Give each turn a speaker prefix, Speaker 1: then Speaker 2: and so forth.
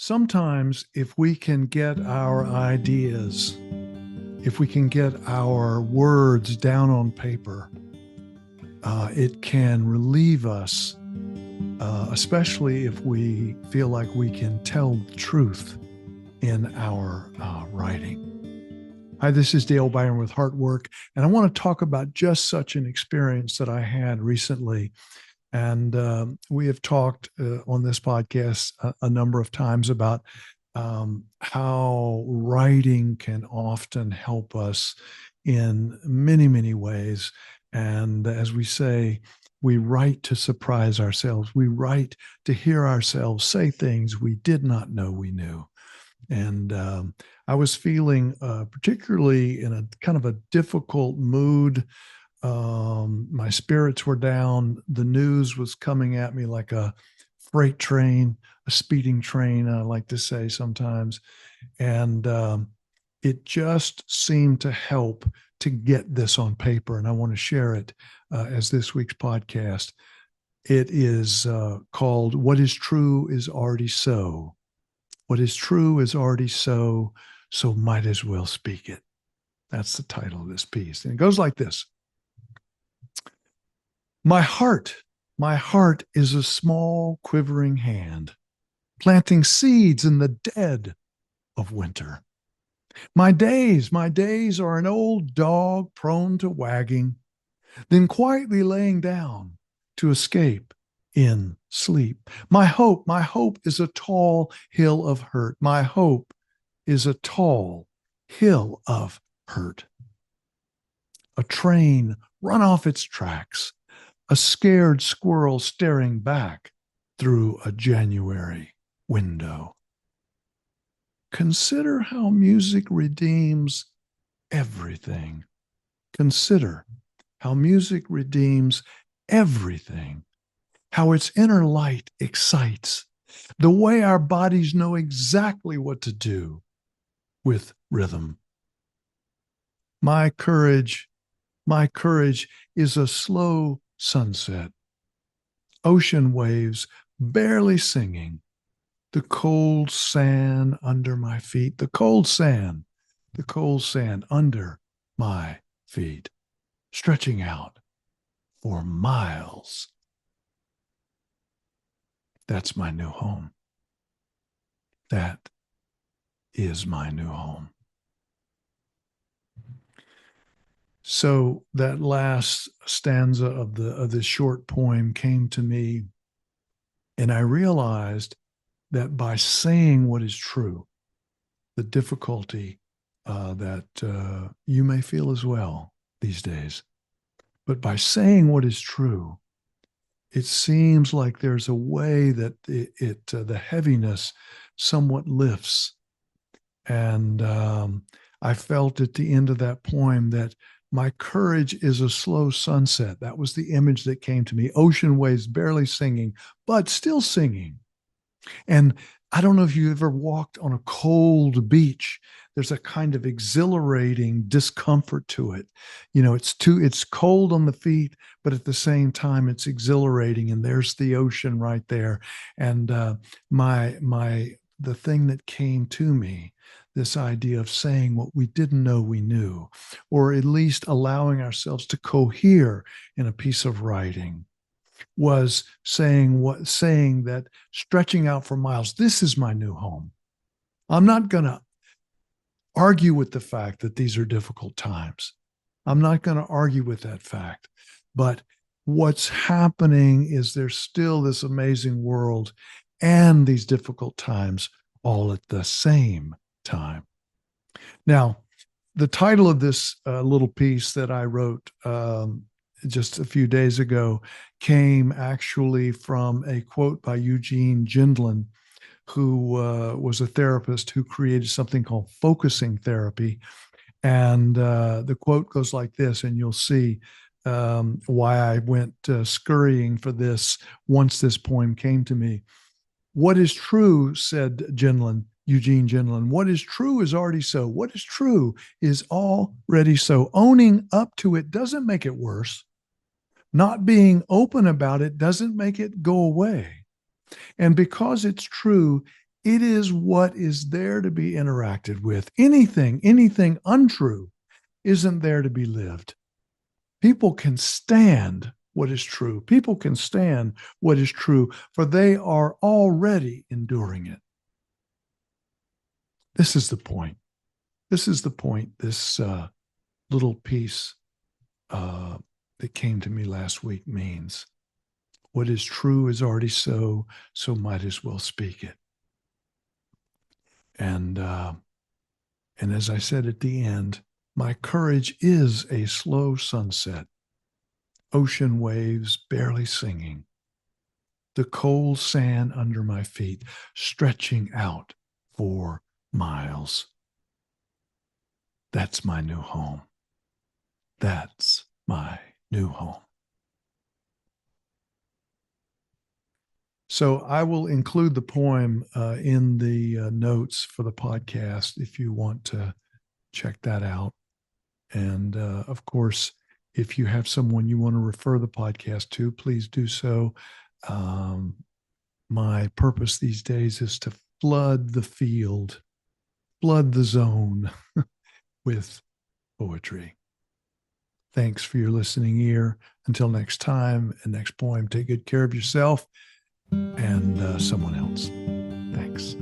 Speaker 1: Sometimes, if we can get our ideas, if we can get our words down on paper, it can relieve us, especially if we feel like we can tell the truth in our writing. Hi, this is Dale Biron with Heartwork, and I want to talk about just such an experience that I had recently. And we have talked on this podcast a number of times about how writing can often help us in many, many ways. And as we say, we write to surprise ourselves. We write to hear ourselves say things we did not know we knew. And I was feeling, particularly in a kind of a difficult mood. My spirits were down. The news was coming at me like a freight train, a speeding train, I like to say sometimes. And it just seemed to help to get this on paper. And I want to share it as this week's podcast. It is called What is True is Already So. What is true is already so, so might as well speak it. That's the title of this piece. And it goes like this. My heart is a small quivering hand, planting seeds in the dead of winter. My days are an old dog prone to wagging, then quietly laying down to escape in sleep. My hope is a tall hill of hurt. My hope is a tall hill of hurt. A train run off its tracks, a scared squirrel staring back through a January window. Consider how music redeems everything. Consider how music redeems everything. How its inner light excites, the way our bodies know exactly what to do with rhythm. My courage is a slow sunset, ocean waves barely singing, the cold sand under my feet, the cold sand under my feet, stretching out for miles. That's my new home. That is my new home. So that last stanza of this short poem came to me, and I realized that by saying what is true, the difficulty that you may feel as well these days, but by saying what is true, it seems like there's a way that the heaviness somewhat lifts. And I felt at the end of that poem that my courage is a slow sunset. That was the image that came to me. Ocean waves barely singing, but still singing. And I don't know if you ever walked on a cold beach. There's a kind of exhilarating discomfort to it. You know, it's cold on the feet, but at the same time, it's exhilarating. And there's the ocean right there. And the thing that came to me, this idea of saying what we didn't know we knew, or at least allowing ourselves to cohere in a piece of writing, was saying that stretching out for miles, this is my new home. I'm not going to argue with the fact that these are difficult times. I'm not going to argue with that fact. But what's happening is there's still this amazing world and these difficult times all at the same time. Now, the title of this little piece that I wrote just a few days ago came actually from a quote by Eugene Gendlin, who was a therapist who created something called focusing therapy. And the quote goes like this, and you'll see why I went scurrying for this once this poem came to me. What is true, said Eugene Gendlin, what is true is already so. What is true is already so. Owning up to it doesn't make it worse. Not being open about it doesn't make it go away. And because it's true, It is what is there to be interacted with. Anything untrue isn't there to be lived. People can stand what is true. People can stand what is true, for they are already enduring it. This is the point. This is the point. This little piece that came to me last week means what is true is already so might as well speak it. And as I said at the end, my courage is a slow sunset, ocean waves barely singing, the cold sand under my feet stretching out for miles. That's my new home. That's my new home. So I will include the poem in the notes for the podcast if you want to check that out. And of course, if you have someone you want to refer the podcast to, please do so. My purpose these days is to flood the field, flood the zone with poetry. Thanks for your listening ear. Until next time and next poem, take good care of yourself and someone else. Thanks.